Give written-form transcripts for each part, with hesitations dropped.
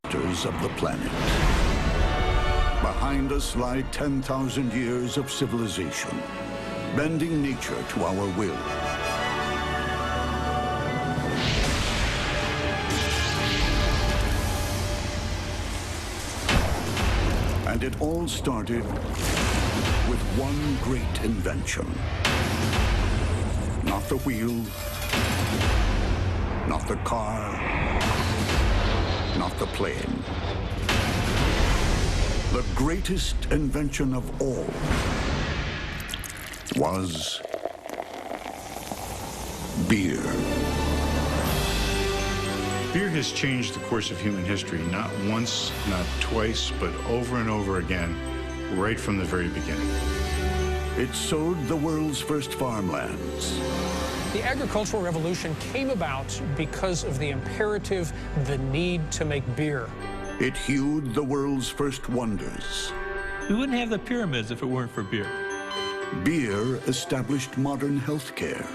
disruptors of the planet. Behind us lie 10,000 years of civilization, bending nature to our will. And it all started with one great invention. Not the wheel, not the car, not the plane. The greatest invention of all was beer. Beer has changed the course of human history, not once, not twice, but over and over again, right from the very beginning. It sowed the world's first farmlands. The agricultural revolution came about because of the imperative, the need to make beer. It hewed the world's first wonders. We wouldn't have the pyramids if it weren't for beer. Beer established modern healthcare.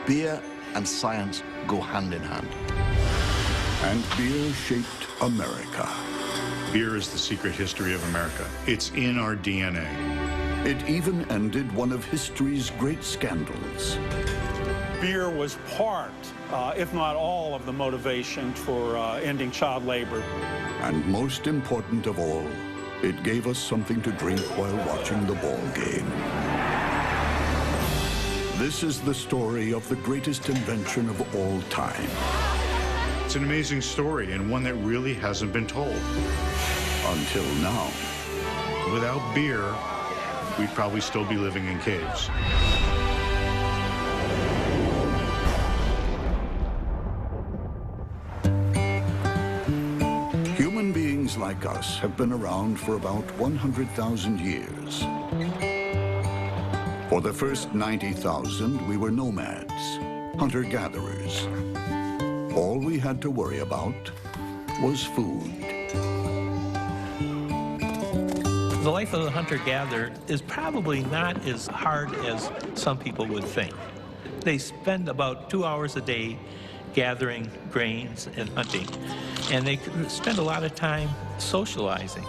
Beer and science go hand in hand. And beer shaped America. Beer is the secret history of America. It's in our DNA. It even ended one of history's great scandals. Beer was part, if not all, of the motivation for ending child labor. And most important of all, it gave us something to drink while watching the ball game. This is the story of the greatest invention of all time. It's an amazing story, and one that really hasn't been told. Until now. Without beer, we'd probably still be living in caves. Human beings like us have been around for about 100,000 years. For the first 90,000, we were nomads, hunter-gatherers. All we had to worry about was food. The life of the hunter-gatherer is probably not as hard as some people would think. They spend about 2 hours a day gathering grains and hunting, and they spend a lot of time socializing.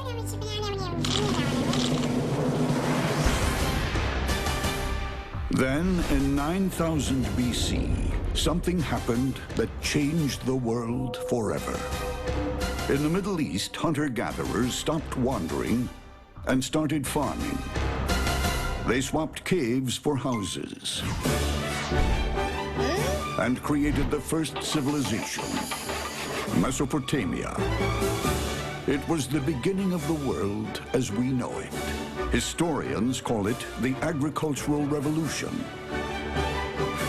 Then, in 9000 BC, something happened that changed the world forever. In the Middle East, hunter-gatherers stopped wandering and started farming. They swapped caves for houses and created the first civilization, Mesopotamia. It was the beginning of the world as we know it. Historians call it the agricultural revolution.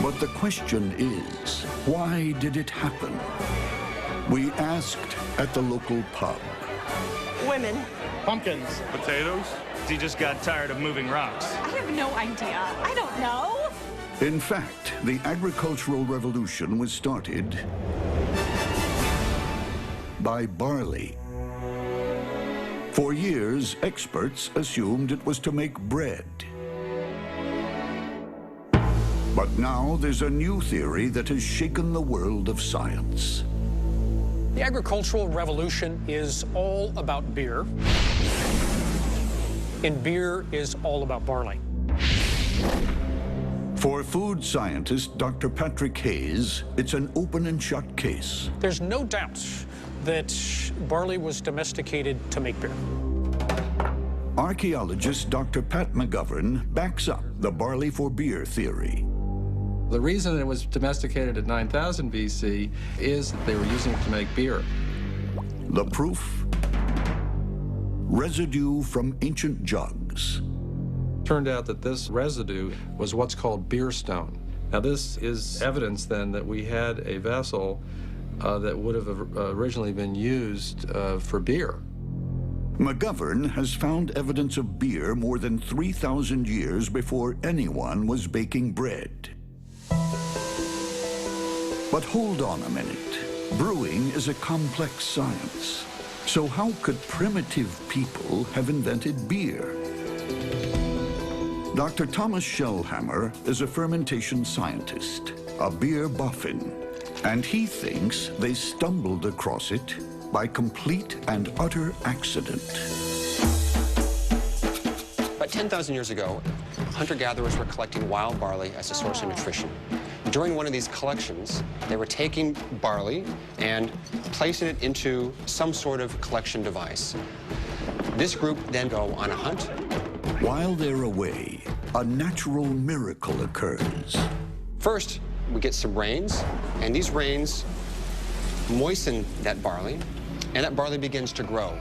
But the question is, why did it happen? We asked at the local pub. Women. Pumpkins. Potatoes. He just got tired of moving rocks. I have no idea. I don't know. In fact, the agricultural revolution was started by barley. For years, experts assumed it was to make bread. But now there's a new theory that has shaken the world of science. The agricultural revolution is all about beer, and beer is all about barley. For food scientist Dr. Patrick Hayes, it's an open and shut case. There's no doubt that barley was domesticated to make beer. Archaeologist Dr. Pat McGovern backs up the barley for beer theory. The reason it was domesticated at 9000 BC is that they were using it to make beer. The proof? Residue from ancient jugs. Turned out that this residue was what's called beer stone. Now this is evidence then that we had a vessel that would have originally been used for beer. McGovern has found evidence of beer more than 3,000 years before anyone was baking bread. But hold on a minute. Brewing is a complex science. So how could primitive people have invented beer? Dr. Thomas Shellhammer is a fermentation scientist, a beer boffin, and he thinks they stumbled across it by complete and utter accident. About 10,000 years ago, hunter-gatherers were collecting wild barley as a source of nutrition. During one of these collections, they were taking barley and placing it into some sort of collection device. This group then go on a hunt. While they're away, a natural miracle occurs. First, we get some rains, and these rains moisten that barley, and that barley begins to grow.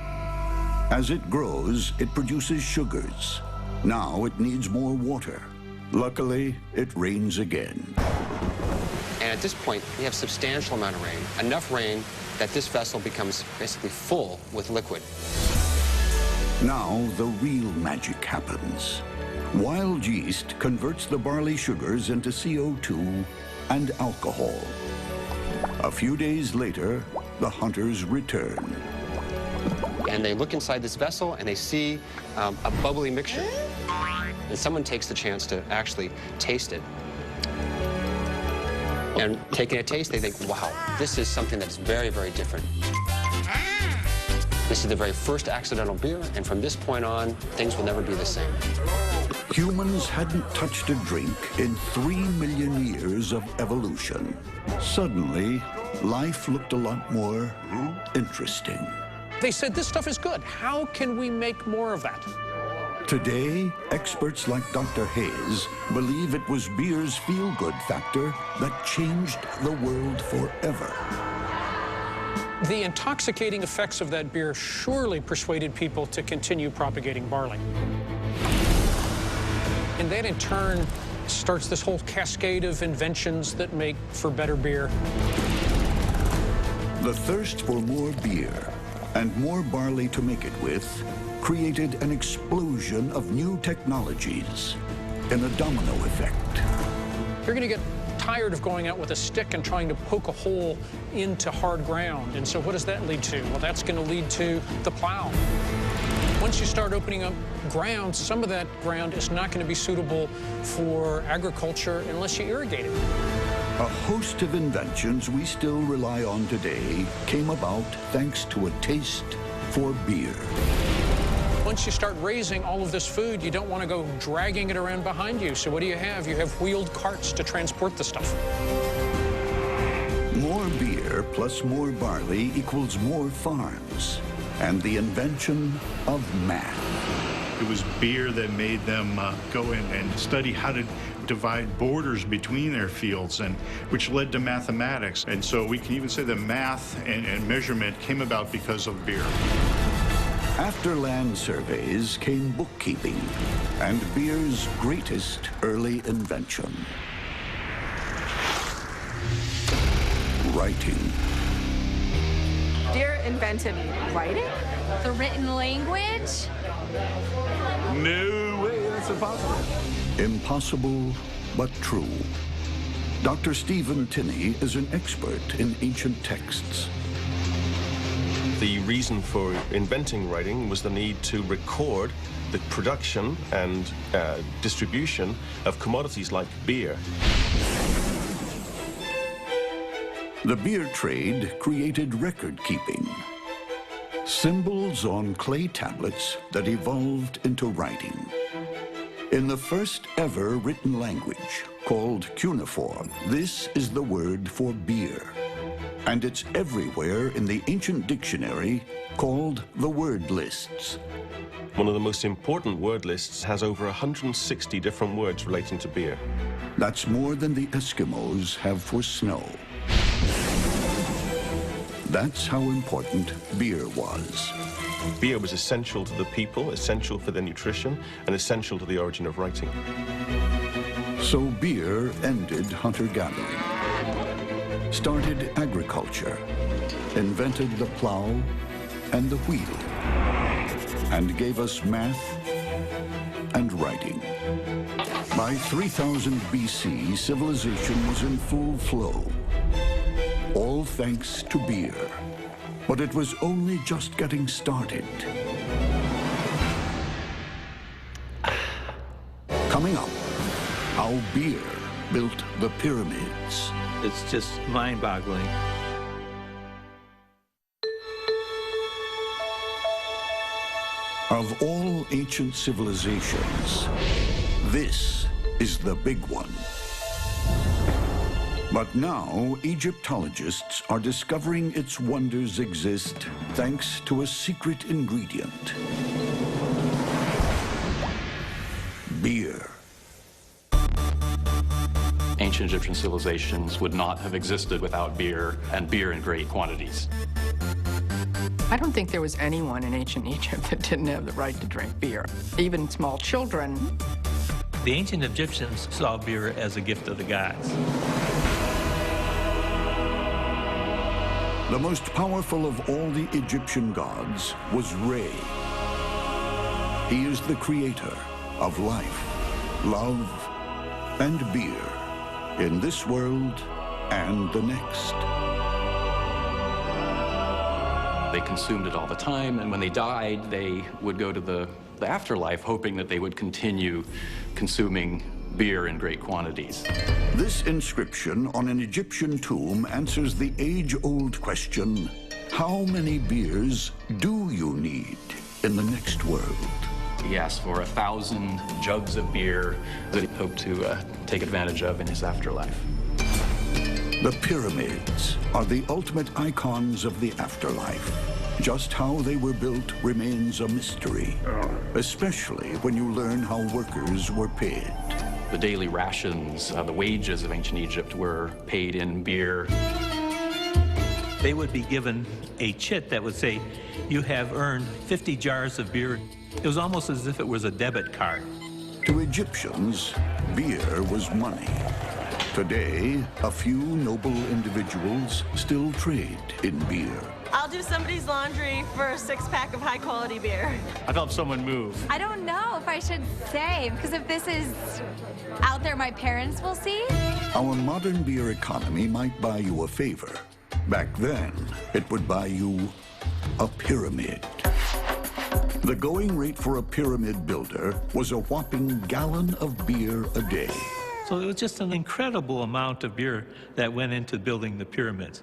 As it grows, it produces sugars. Now it needs more water. Luckily, it rains again. And at this point, we have substantial amount of rain, enough rain that this vessel becomes basically full with liquid. Now the real magic happens. Wild yeast converts the barley sugars into CO2 and alcohol. A few days later, the hunters return. And they look inside this vessel and they see a bubbly mixture. And someone takes the chance to actually taste it. And taking a taste, they think, wow, this is something that's very, very different. This is the very first accidental beer, and from this point on, things will never be the same. Humans hadn't touched a drink in 3 million years of evolution. Suddenly, life looked a lot more interesting. They said, this stuff is good. How can we make more of that? Today, experts like Dr. Hayes believe it was beer's feel-good factor that changed the world forever. The intoxicating effects of that beer surely persuaded people to continue propagating barley. And that, in turn, starts this whole cascade of inventions that make for better beer. The thirst for more beer and more barley to make it with created an explosion of new technologies in a domino effect. You're going to get tired of going out with a stick and trying to poke a hole into hard ground. And so what does that lead to? Well, that's going to lead to the plow. Once you start opening up ground, some of that ground is not going to be suitable for agriculture unless you irrigate it. A host of inventions we still rely on today came about thanks to a taste for beer. Once you start raising all of this food, you don't want to go dragging it around behind you. So what do you have? You have wheeled carts to transport the stuff. More beer plus more barley equals more farms and the invention of math. It was beer that made them go in and study how to divide borders between their fields, and which led to mathematics. And so we can even say that math and measurement came about because of beer. After land surveys came bookkeeping and beer's greatest early invention: writing. Beer invented writing? The written language? No way, that's impossible. Impossible, but true. Dr. Stephen Tinney is an expert in ancient texts. The reason for inventing writing was the need to record the production and distribution of commodities like beer. The beer trade created record keeping, symbols on clay tablets that evolved into writing. In the first ever written language, called cuneiform, this is the word for beer. And it's everywhere in the ancient dictionary called the word lists. One of the most important word lists has over 160 different words relating to beer. That's more than the Eskimos have for snow. That's how important beer was. Beer was essential to the people, essential for their nutrition, and essential to the origin of writing. So beer ended hunter-gathering, started agriculture, invented the plow and the wheel, and gave us math and writing. By 3000 BC, civilization was in full flow, all thanks to beer. But it was only just getting started. Coming up, how beer built the pyramids. It's just mind-boggling. Of all ancient civilizations, this is the big one. But now, Egyptologists are discovering its wonders exist thanks to a secret ingredient: beer. Ancient Egyptian civilizations would not have existed without beer, and beer in great quantities. I don't think there was anyone in ancient Egypt that didn't have the right to drink beer, even small children. The ancient Egyptians saw beer as a gift of the gods. The most powerful of all the Egyptian gods was Re. He is the creator of life, love, and beer in this world and the next. They consumed it all the time, and when they died, they would go to the afterlife hoping that they would continue consuming beer in great quantities. This inscription on an Egyptian tomb answers the age-old question: how many beers do you need in the next world? He asked for 1,000 jugs of beer that he hoped to take advantage of in his afterlife. The pyramids are the ultimate icons of the afterlife. Just how they were built remains a mystery, especially when you learn how workers were paid. The daily rations, the wages of ancient Egypt were paid in beer. They would be given a chit that would say, "You have earned 50 jars of beer." It was almost as if it was a debit card. To Egyptians, beer was money. Today, a few noble individuals still trade in beer. I'll do somebody's laundry for a 6-pack of high-quality beer. I've helped someone move. I don't know if I should say, because if this is out there, my parents will see. Our modern beer economy might buy you a favor. Back then, it would buy you a pyramid. The going rate for a pyramid builder was a whopping gallon of beer a day. So it was just an incredible amount of beer that went into building the pyramids.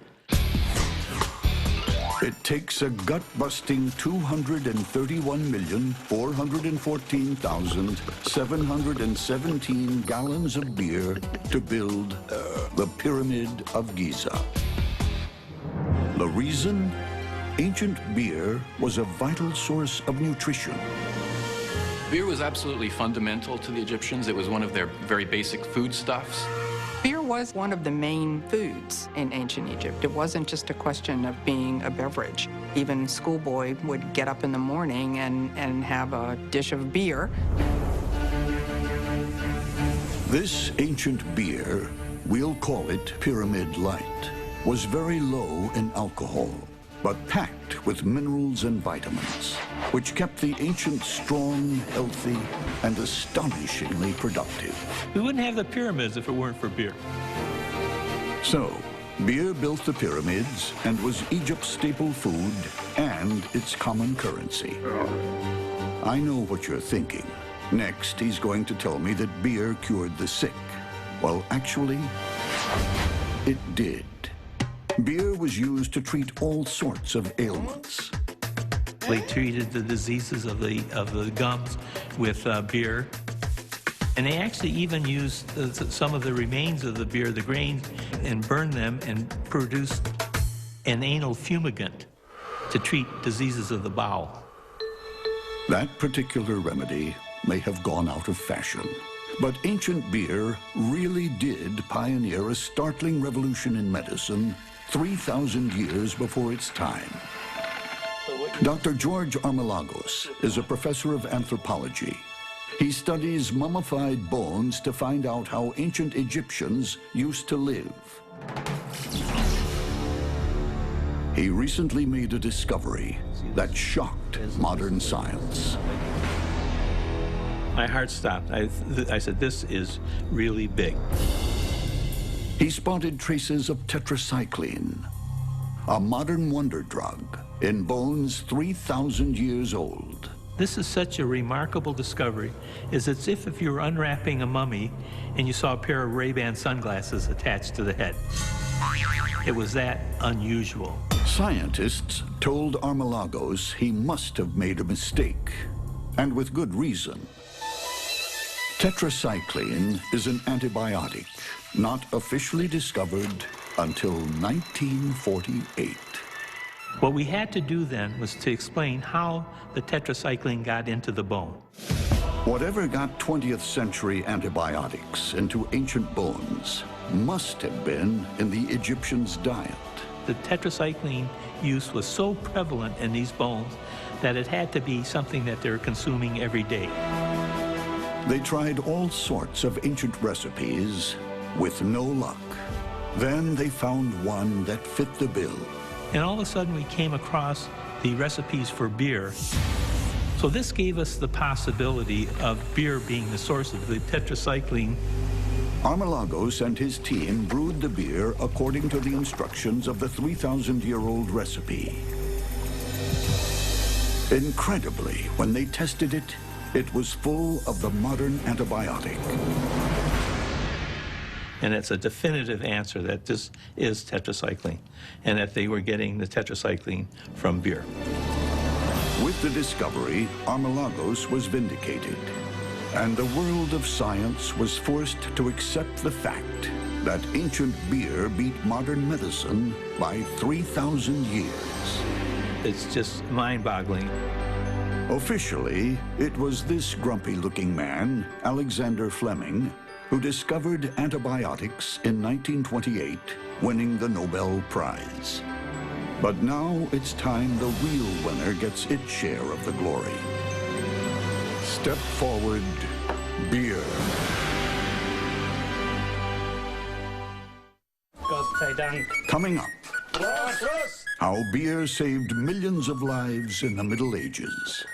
It takes a gut-busting 231,414,717 gallons of beer to build the Pyramid of Giza. The reason? Ancient beer was a vital source of nutrition. Beer was absolutely fundamental to the Egyptians. It was one of their very basic foodstuffs. Beer was one of the main foods in ancient Egypt. It wasn't just a question of being a beverage. Even schoolboy would get up in the morning and have a dish of beer. This ancient beer, we'll call it Pyramid Light, was very low in alcohol, but packed with minerals and vitamins, which kept the ancients strong, healthy, and astonishingly productive. We wouldn't have the pyramids if it weren't for beer. So, beer built the pyramids and was Egypt's staple food and its common currency. I know what you're thinking. Next, he's going to tell me that beer cured the sick. Well, actually, it did. Beer was used to treat all sorts of ailments. They treated the diseases of the gums with beer. And they actually even used some of the remains of the beer, the grains, and burned them and produced an anal fumigant to treat diseases of the bowel. That particular remedy may have gone out of fashion, but ancient beer really did pioneer a startling revolution in medicine 3,000 years before its time. Dr. George Armalagos is a professor of anthropology. He studies mummified bones to find out how ancient Egyptians used to live. He recently made a discovery that shocked modern science. My heart stopped. I said, this is really big. He spotted traces of tetracycline, a modern wonder drug in bones 3,000 years old. This is such a remarkable discovery. It's as if you were unwrapping a mummy and you saw a pair of Ray-Ban sunglasses attached to the head. It was that unusual. Scientists told Armalagos he must have made a mistake. And with good reason. Tetracycline is an antibiotic not officially discovered until 1948. What we had to do then was to explain how the tetracycline got into the bone. Whatever got 20th century antibiotics into ancient bones must have been in the Egyptians' diet. The tetracycline use was so prevalent in these bones that it had to be something that they were consuming every day. They tried all sorts of ancient recipes with no luck. Then they found one that fit the bill. And all of a sudden we came across the recipes for beer. So this gave us the possibility of beer being the source of the tetracycline. Armalagos and his team brewed the beer according to the instructions of the 3,000-year-old recipe. Incredibly, when they tested it, it was full of the modern antibiotic. And it's a definitive answer that this is tetracycline, and that they were getting the tetracycline from beer. With the discovery, Armalagos was vindicated, and the world of science was forced to accept the fact that ancient beer beat modern medicine by 3,000 years. It's just mind-boggling. Officially, it was this grumpy-looking man, Alexander Fleming, who discovered antibiotics in 1928, winning the Nobel Prize. But now it's time the real winner gets its share of the glory. Step forward, beer. Coming up, how beer saved millions of lives in the Middle Ages.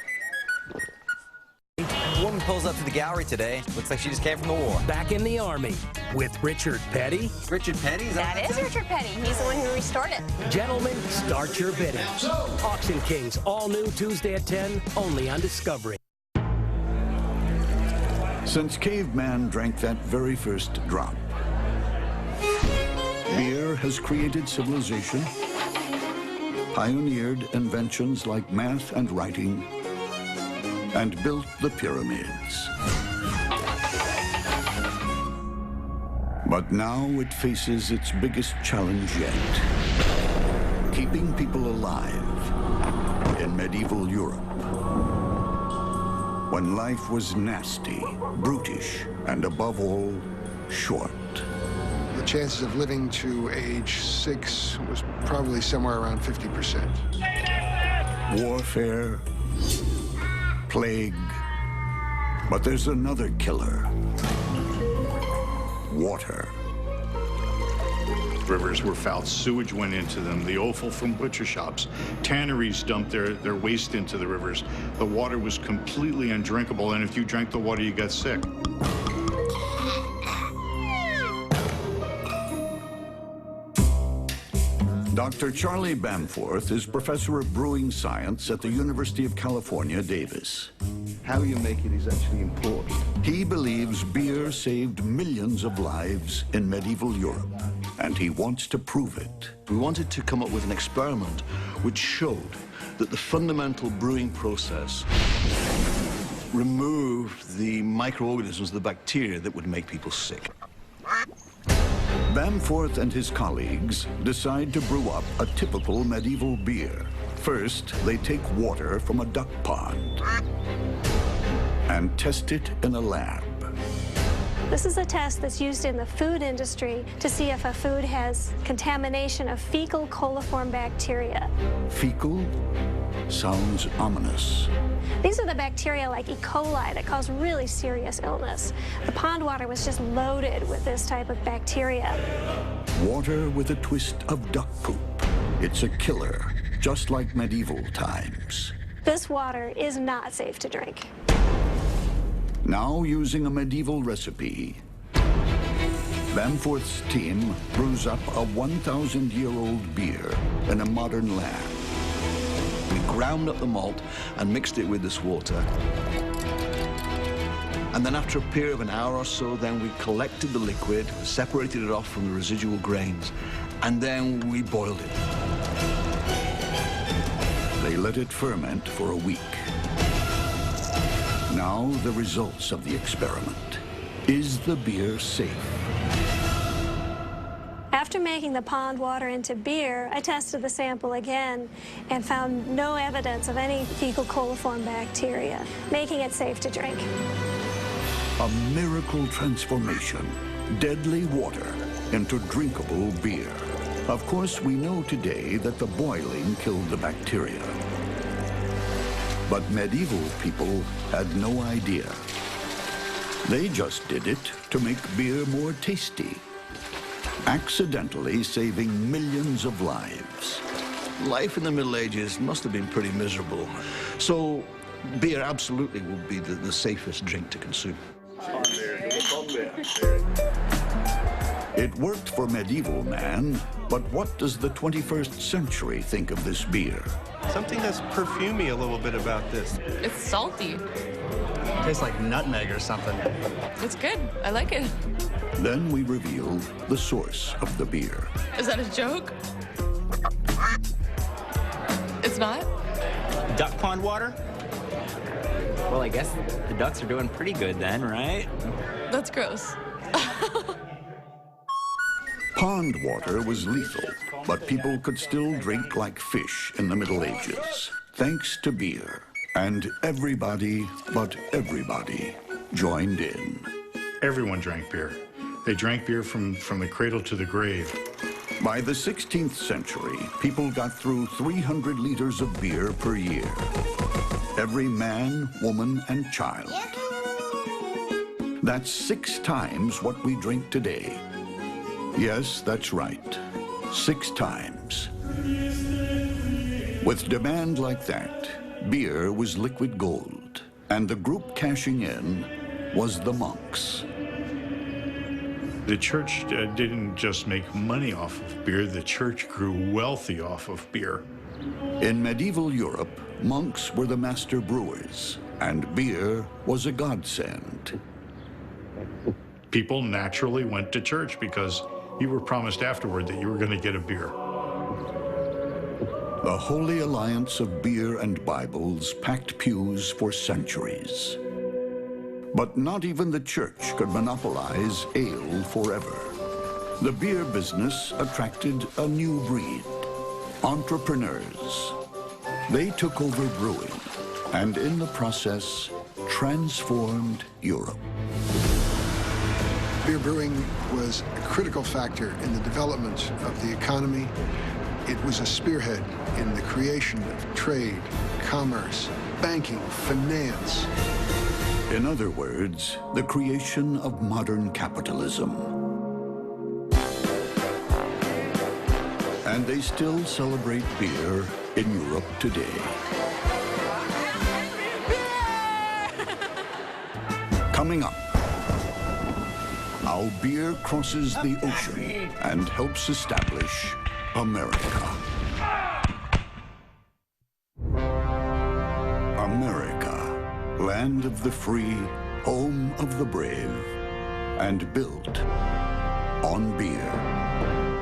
A woman pulls up to the gallery today. Looks like she just came from the war. Back in the Army with Richard Petty. Richard Petty? That is Richard Petty. He's the one who restored it. Gentlemen, start your bidding. Auction Kings, all new Tuesday at 10, only on Discovery. Since caveman drank that very first drop, beer has created civilization, pioneered inventions like math and writing, and built the pyramids. But now it faces its biggest challenge yet: keeping people alive in medieval Europe, when life was nasty, brutish, and above all, short. The chances of living to age 6 was probably somewhere around 50%. Warfare, plague, but there's another killer: water. Rivers were foul, sewage went into them, the offal from butcher shops. Tanneries dumped their waste into the rivers. The water was completely undrinkable, and if you drank the water, you got sick. Dr. Charlie Bamforth is professor of brewing science at the University of California, Davis. How you make it is actually important. He believes beer saved millions of lives in medieval Europe, and he wants to prove it. We wanted to come up with an experiment which showed that the fundamental brewing process removed the microorganisms, the bacteria that would make people sick. Bamforth and his colleagues decide to brew up a typical medieval beer. First, they take water from a duck pond and test it in a lab. This is a test that's used in the food industry to see if a food has contamination of fecal coliform bacteria. Fecal sounds ominous. These are the bacteria like E. coli that cause really serious illness. The pond water was just loaded with this type of bacteria. Water with a twist of duck poop. It's a killer, just like medieval times. This water is not safe to drink. Now, using a medieval recipe, Bamforth's team brews up a 1,000-year-old beer in a modern lab. We ground up the malt and mixed it with this water. And then after a period of an hour or so, then we collected the liquid, separated it off from the residual grains, and then we boiled it. They let it ferment for a week. Now the results of the experiment. Is the beer safe? After making the pond water into beer, I tested the sample again and found no evidence of any fecal coliform bacteria, making it safe to drink. A miracle transformation. Deadly water into drinkable beer. Of course, we know today that the boiling killed the bacteria. But medieval people had no idea. They just did it to make beer more tasty, accidentally saving millions of lives. Life in the Middle Ages must have been pretty miserable. So beer absolutely would be the safest drink to consume. It worked for medieval man, but what does the 21st century think of this beer? Something that's perfumey a little bit about this. It's salty. Tastes like nutmeg or something. It's good. I like it. Then we reveal the source of the beer. Is that a joke? It's not? Duck pond water? Well, I guess the ducks are doing pretty good then, right? That's gross. Pond water was lethal, but people could still drink like fish in the Middle Ages, thanks to beer. And everybody but everybody joined in. Everyone drank beer. They drank beer from the cradle to the grave. By the 16th century, people got through 300 liters of beer per year. Every man, woman, and child. That's 6 times what we drink today. Yes, that's right. 6 times. With demand like that, beer was liquid gold, and the group cashing in was the monks. The church didn't just make money off of beer, the church grew wealthy off of beer. In medieval Europe, monks were the master brewers, and beer was a godsend. People naturally went to church because you were promised afterward that you were going to get a beer. The Holy Alliance of Beer and Bibles packed pews for centuries. But not even the church could monopolize ale forever. The beer business attracted a new breed, entrepreneurs. They took over brewing, and in the process, transformed Europe. Beer brewing was a critical factor in the development of the economy. It was a spearhead in the creation of trade, commerce, banking, finance. In other words, the creation of modern capitalism. And they still celebrate beer in Europe today. Coming up, how beer crosses the ocean and helps establish America. America, land of the free, home of the brave, and built on beer.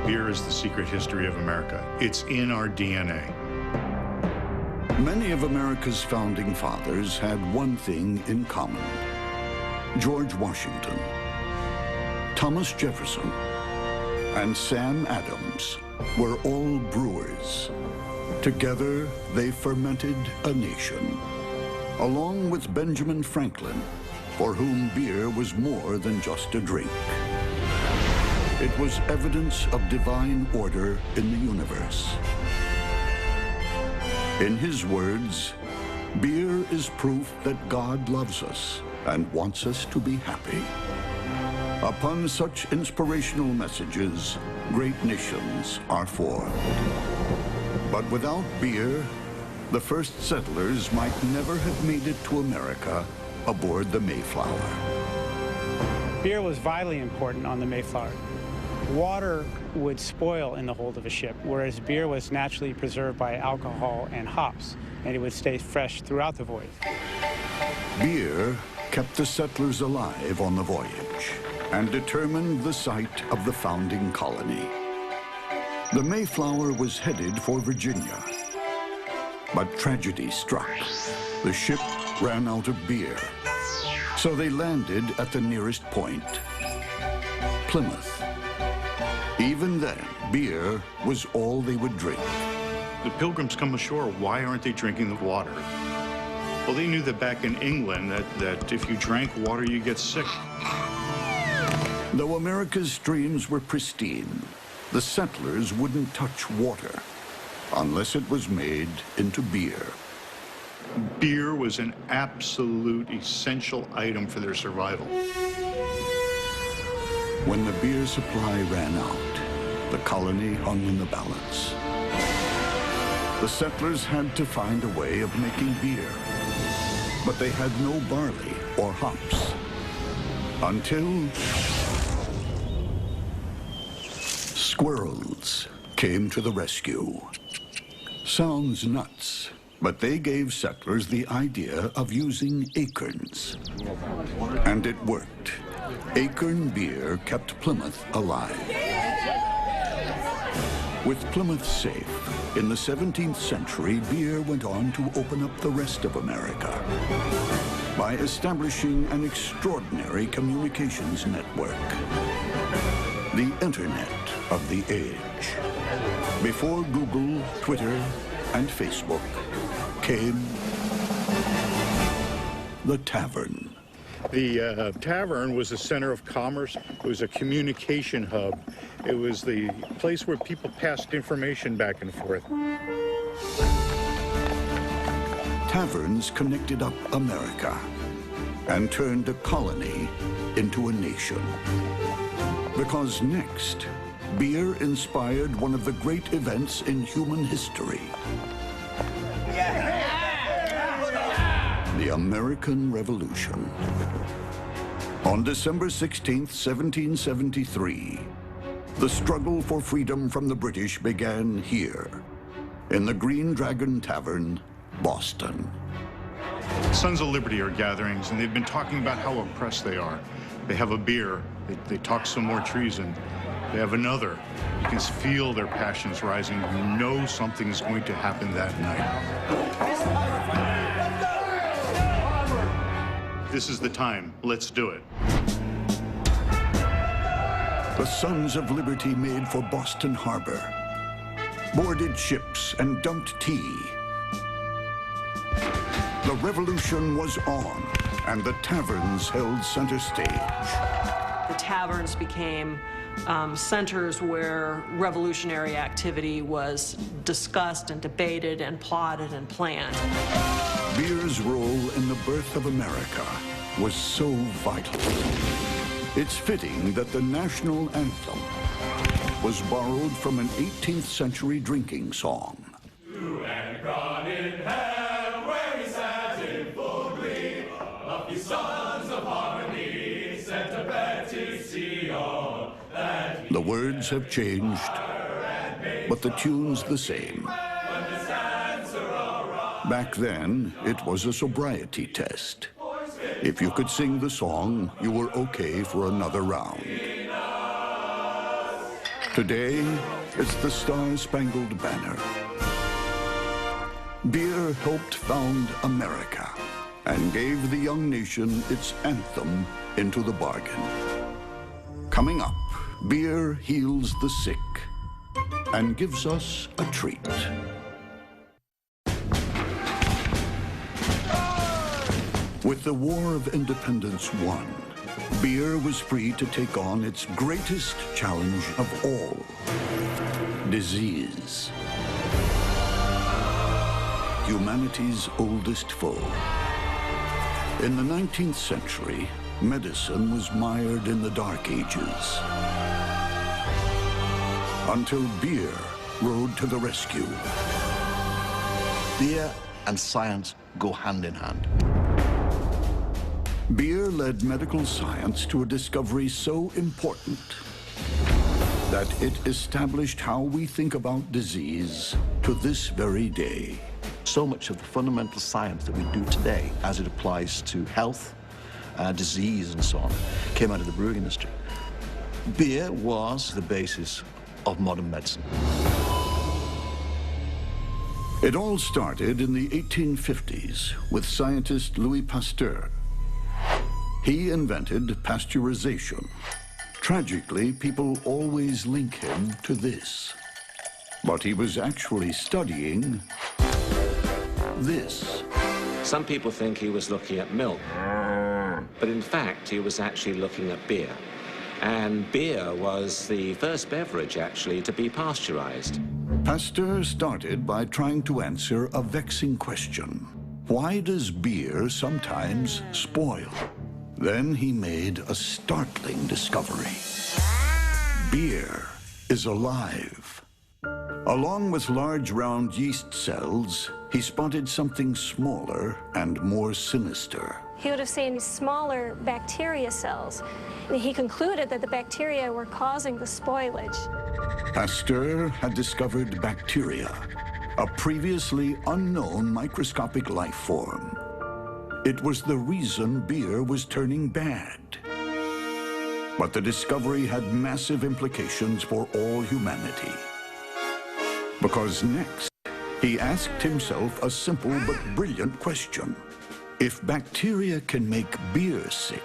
Beer is the secret history of America. It's in our DNA. Many of America's founding fathers had one thing in common. George Washington, Thomas Jefferson, and Sam Adams were all brewers. Together, they fermented a nation, along with Benjamin Franklin, for whom beer was more than just a drink. It was evidence of divine order in the universe. In his words, beer is proof that God loves us and wants us to be happy. Upon such inspirational messages, great nations are formed. But without beer, the first settlers might never have made it to America aboard the Mayflower. Beer was vitally important on the Mayflower. Water would spoil in the hold of a ship, whereas beer was naturally preserved by alcohol and hops, and it would stay fresh throughout the voyage. Beer kept the settlers alive on the voyage and determined the site of the founding colony. The Mayflower was headed for Virginia, but tragedy struck. The ship ran out of beer. So they landed at the nearest point, Plymouth. Even then, beer was all they would drink. The Pilgrims come ashore. Why aren't they drinking the water? Well, they knew that back in England that if you drank water, you get sick. Though America's streams were pristine, the settlers wouldn't touch water unless it was made into beer. Beer was an absolute essential item for their survival. When the beer supply ran out, the colony hung in the balance. The settlers had to find a way of making beer, but they had no barley or hops until squirrels came to the rescue. Sounds nuts, but they gave settlers the idea of using acorns. And it worked. Acorn beer kept Plymouth alive. With Plymouth safe, in the 17th century, beer went on to open up the rest of America by establishing an extraordinary communications network, the Internet of the age. Before Google, Twitter, and Facebook came the tavern. The tavern was a center of commerce. It was a communication hub. It was the place where people passed information back and forth. Taverns connected up America and turned a colony into a nation. Because next, beer inspired one of the great events in human history. The American Revolution. On December 16th, 1773, the struggle for freedom from the British began here, in the Green Dragon Tavern, Boston. Sons of Liberty are gatherings, and they've been talking about how oppressed they are. They have a beer, they talk some more treason. They have another. You can feel their passions rising. You know something's going to happen that night. This is the time. Let's do it. The Sons of Liberty made for Boston Harbor, boarded ships and dumped tea. The revolution was on, and the taverns held center stage. The taverns became centers where revolutionary activity was discussed and debated and plotted and planned. Beer's role in the birth of America was so vital. It's fitting that the national anthem was borrowed from an 18th century drinking song. The words have changed, but the tune's the same. Back then, it was a sobriety test. If you could sing the song, you were okay for another round. Today, it's the Star-Spangled Banner. Beer helped found America and gave the young nation its anthem into the bargain. Coming up, beer heals the sick and gives us a treat. With the War of Independence won, beer was free to take on its greatest challenge of all, disease. Humanity's oldest foe. In the 19th century, medicine was mired in the Dark Ages. Until beer rode to the rescue. Beer and science go hand in hand. Beer led medical science to a discovery so important that it established how we think about disease to this very day. So much of the fundamental science that we do today, as it applies to health, disease, and so on, came out of the brewing industry. Beer was the basis of modern medicine. It all started in the 1850s with scientist Louis Pasteur. He invented pasteurization. Tragically, people always link him to this. But he was actually studying this. Some people think he was looking at milk, but in fact he was actually looking at beer. And beer was the first beverage, actually, to be pasteurized. Pasteur started by trying to answer a vexing question. Why does beer sometimes spoil? Then he made a startling discovery. Beer is alive. Along with large round yeast cells, he spotted something smaller and more sinister. He would have seen smaller bacteria cells. He concluded that the bacteria were causing the spoilage. Pasteur had discovered bacteria, a previously unknown microscopic life form. It was the reason beer was turning bad. But the discovery had massive implications for all humanity. Because next, he asked himself a simple but brilliant question. If bacteria can make beer sick,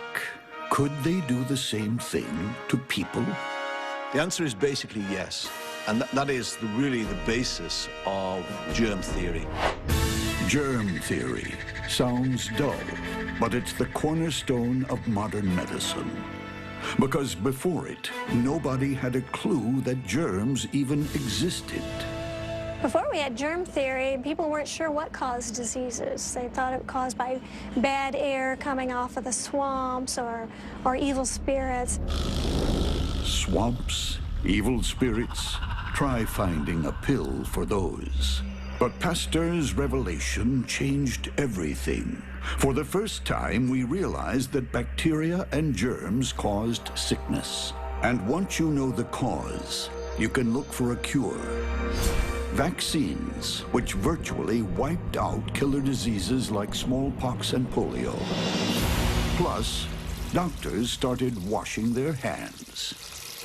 could they do the same thing to people? The answer is basically yes. And that is really the basis of germ theory. Germ theory sounds dull, but it's the cornerstone of modern medicine. Because before it, nobody had a clue that germs even existed. Before we had germ theory, people weren't sure what caused diseases. They thought it was caused by bad air coming off of the swamps or evil spirits. Swamps, evil spirits, try finding a pill for those. But Pasteur's revelation changed everything. For the first time, we realized that bacteria and germs caused sickness. And once you know the cause, you can look for a cure. Vaccines, which virtually wiped out killer diseases like smallpox and polio. Plus, doctors started washing their hands.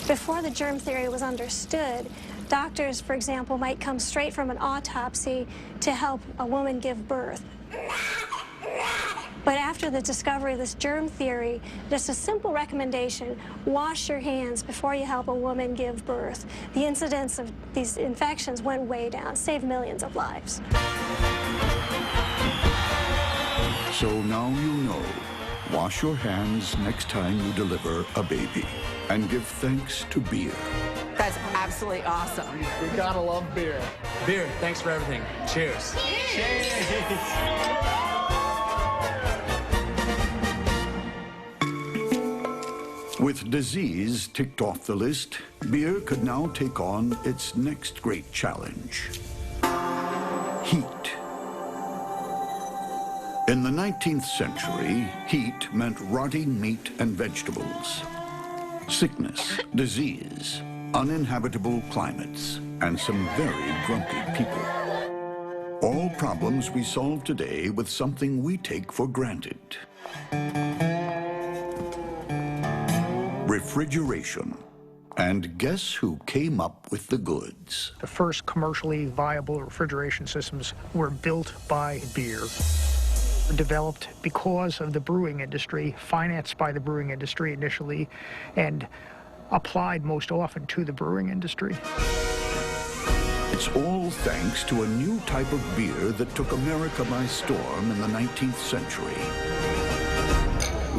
Before the germ theory was understood, doctors, for example, might come straight from an autopsy to help a woman give birth. But after the discovery of this germ theory, just a simple recommendation, wash your hands before you help a woman give birth. The incidence of these infections went way down, saved millions of lives. So now you know. Wash your hands next time you deliver a baby. And give thanks to beer. That's absolutely awesome. We gotta love beer. Beer, thanks for everything. Cheers. Cheers. With disease ticked off the list, beer could now take on its next great challenge. Heat. In the 19th century, heat meant rotting meat and vegetables. Sickness, disease, uninhabitable climates, and some very grumpy people. All problems we solve today with something we take for granted. Refrigeration. And guess who came up with the goods? The first commercially viable refrigeration systems were built by beer. Developed because of the brewing industry, financed by the brewing industry initially, and applied most often to the brewing industry. It's all thanks to a new type of beer that took America by storm in the 19th century.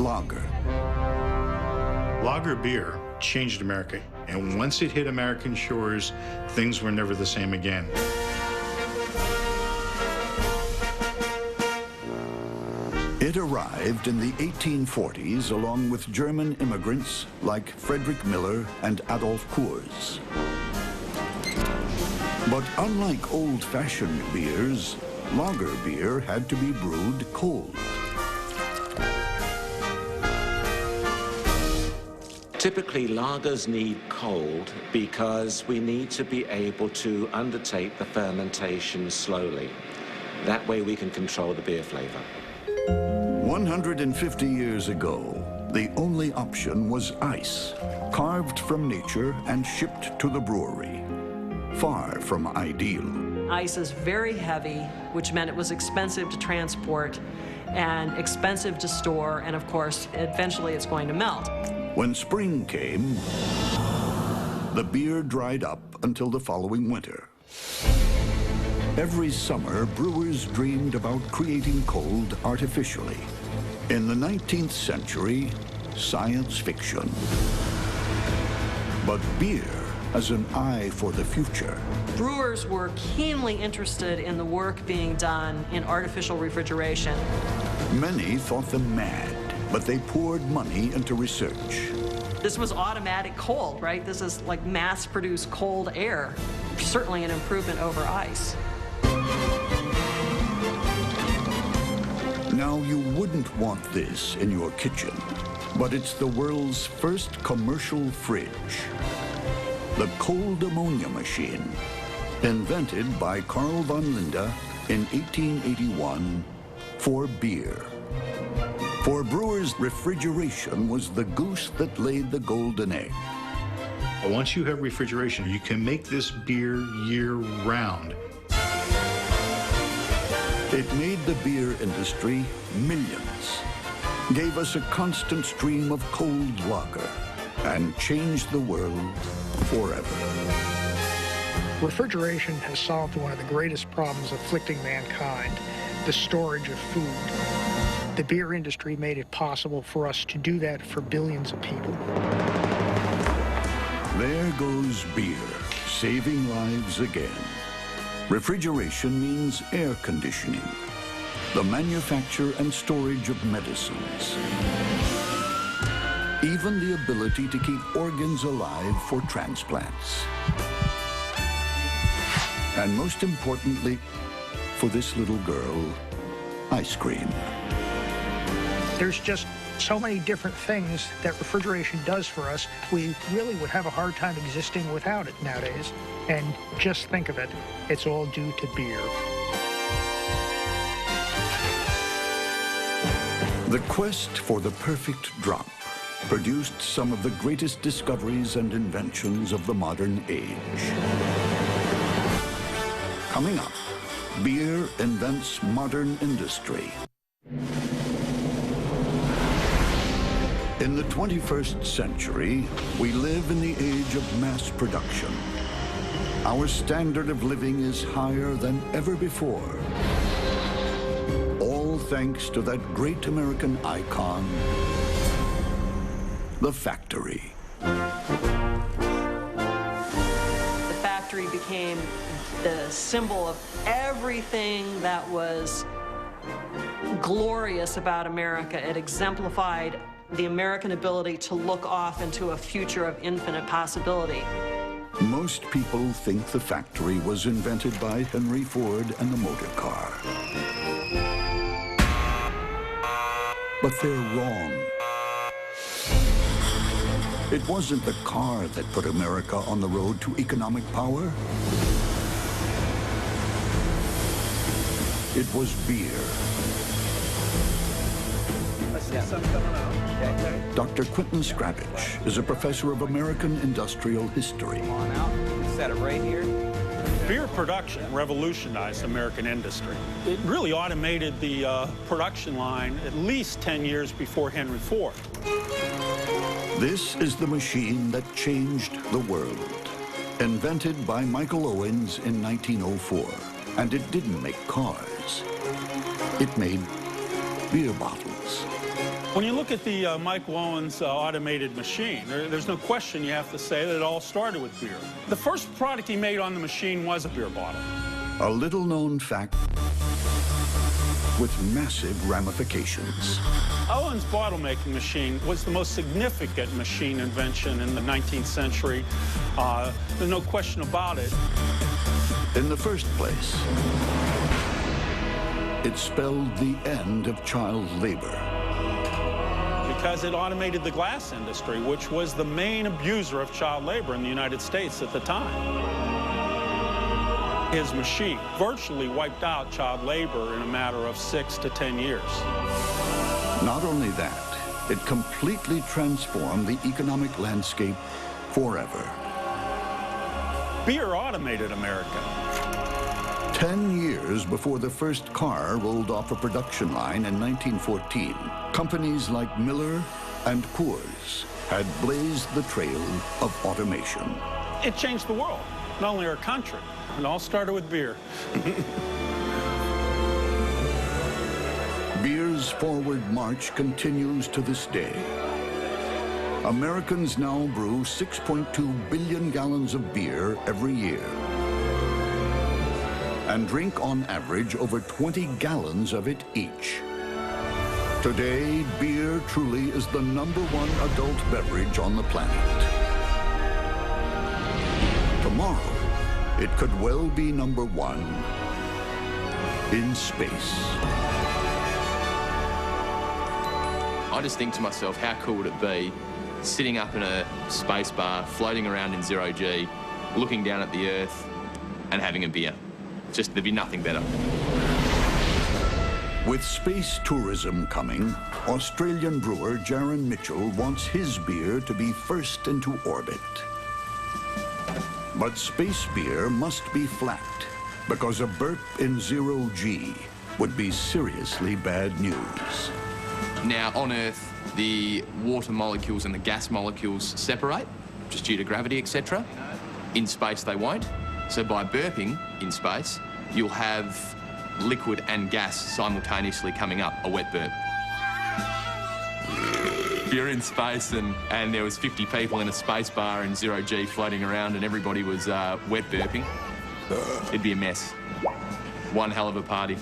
Lager. Lager beer changed America, and once it hit American shores, things were never the same again. It arrived in the 1840s along with German immigrants like Friedrich Miller and Adolf Kurz. But unlike old-fashioned beers, lager beer had to be brewed cold. Typically, lagers need cold because we need to be able to undertake the fermentation slowly. That way we can control the beer flavor. 150 years ago, the only option was ice, carved from nature and shipped to the brewery. Far from ideal. Ice is very heavy, which meant it was expensive to transport and expensive to store, and of course, eventually it's going to melt. When spring came, the beer dried up until the following winter. Every summer, brewers dreamed about creating cold artificially. In the 19th century, science fiction. But beer has an eye for the future. Brewers were keenly interested in the work being done in artificial refrigeration. Many thought them mad, but they poured money into research. This was automatic cold, right? This is like mass-produced cold air. Certainly an improvement over ice. Now, you wouldn't want this in your kitchen, but it's the world's first commercial fridge. The cold ammonia machine, invented by Carl von Linde in 1881 for beer. For brewers, refrigeration was the goose that laid the golden egg. Once you have refrigeration, you can make this beer year-round. It made the beer industry millions, gave us a constant stream of cold lager, and changed the world forever. Refrigeration has solved one of the greatest problems afflicting mankind, the storage of food. The beer industry made it possible for us to do that for billions of people. There goes beer, saving lives again. Refrigeration means air conditioning, the manufacture and storage of medicines, even the ability to keep organs alive for transplants. And most importantly, for this little girl, ice cream. There's just so many different things that refrigeration does for us. We really would have a hard time existing without it nowadays. And just think of it, it's all due to beer. The quest for the perfect drop produced some of the greatest discoveries and inventions of the modern age. Coming up, beer invents modern industry. In the 21st century, we live in the age of mass production. Our standard of living is higher than ever before. All thanks to that great American icon, the factory. The factory became the symbol of everything that was glorious about America. It exemplified the American ability to look off into a future of infinite possibility. Most people think the factory was invented by Henry Ford and the motor car. But they're wrong. It wasn't the car that put America on the road to economic power. It was beer. Dr. Quentin Scravage is a professor of American industrial history. Come on out. Set it right here. Beer production revolutionized American industry. It really automated the production line at least 10 years before Henry Ford. This is the machine that changed the world. Invented by Michael Owens in 1904. And it didn't make cars. It made beer bottles. When you look at the Michael Owens automated machine, there's no question you have to say that it all started with beer. The first product he made on the machine was a beer bottle. A little-known fact with massive ramifications. Owens' bottle-making machine was the most significant machine invention in the 19th century. There's no question about it. In the first place, it spelled the end of child labor. Because it automated the glass industry, which was the main abuser of child labor in the United States at the time. His machine virtually wiped out child labor in a matter of 6 to 10 years. Not only that, it completely transformed the economic landscape forever. Beer automated America. 10 years before the first car rolled off a production line in 1914, companies like Miller and Coors had blazed the trail of automation. It changed the world, not only our country. It all started with beer. Beer's forward march continues to this day. Americans now brew 6.2 billion gallons of beer every year and drink on average over 20 gallons of it each. Today, beer truly is the #1 adult beverage on the planet. Tomorrow, it could well be #1 in space. I just think to myself, how cool would it be sitting up in a space bar, floating around in zero-G, looking down at the Earth and having a beer. Just, there'd be nothing better. With space tourism coming, Australian brewer Jaron Mitchell wants his beer to be first into orbit. But space beer must be flat, because a burp in zero-G would be seriously bad news. Now, on Earth, the water molecules and the gas molecules separate, just due to gravity, etc. In space, they won't. So by burping in space, you'll have liquid and gas simultaneously coming up, a wet burp. If you're in space and there was 50 people in a space bar in zero-G floating around and everybody was wet burping, it'd be a mess. One hell of a party.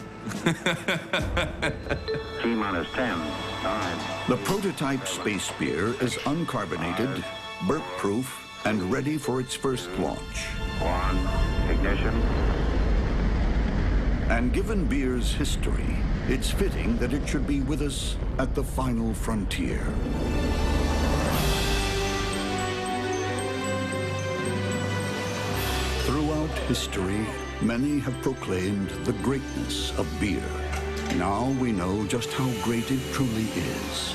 T-minus 10, 9. The prototype space beer is uncarbonated, burp-proof, and ready for its first launch. 1, ignition. And given beer's history, it's fitting that it should be with us at the final frontier. Throughout history, many have proclaimed the greatness of beer. Now we know just how great it truly is.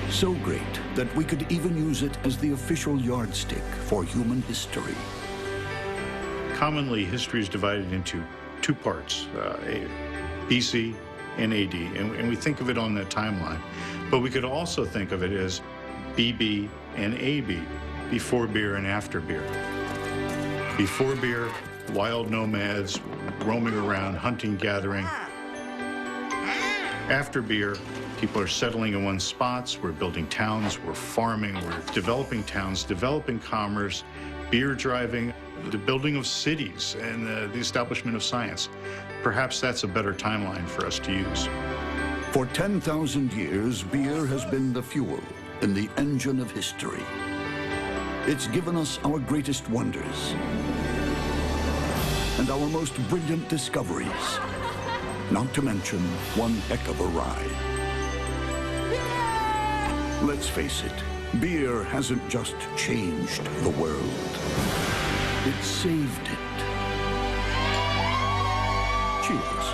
So great that we could even use it as the official yardstick for human history. Commonly, history is divided into two parts, BC and AD, and we think of it on that timeline. But we could also think of it as BB and AB, before beer and after beer. Before beer, wild nomads roaming around, hunting, gathering. After beer, people are settling in one spots, we're building towns, we're farming, we're developing towns, developing commerce, beer driving, the building of cities, and the establishment of science. Perhaps that's a better timeline for us to use. For 10,000 years, beer has been the fuel in the engine of history. It's given us our greatest wonders and our most brilliant discoveries, not to mention one heck of a ride. Let's face it, beer hasn't just changed the world. It saved it. Cheers.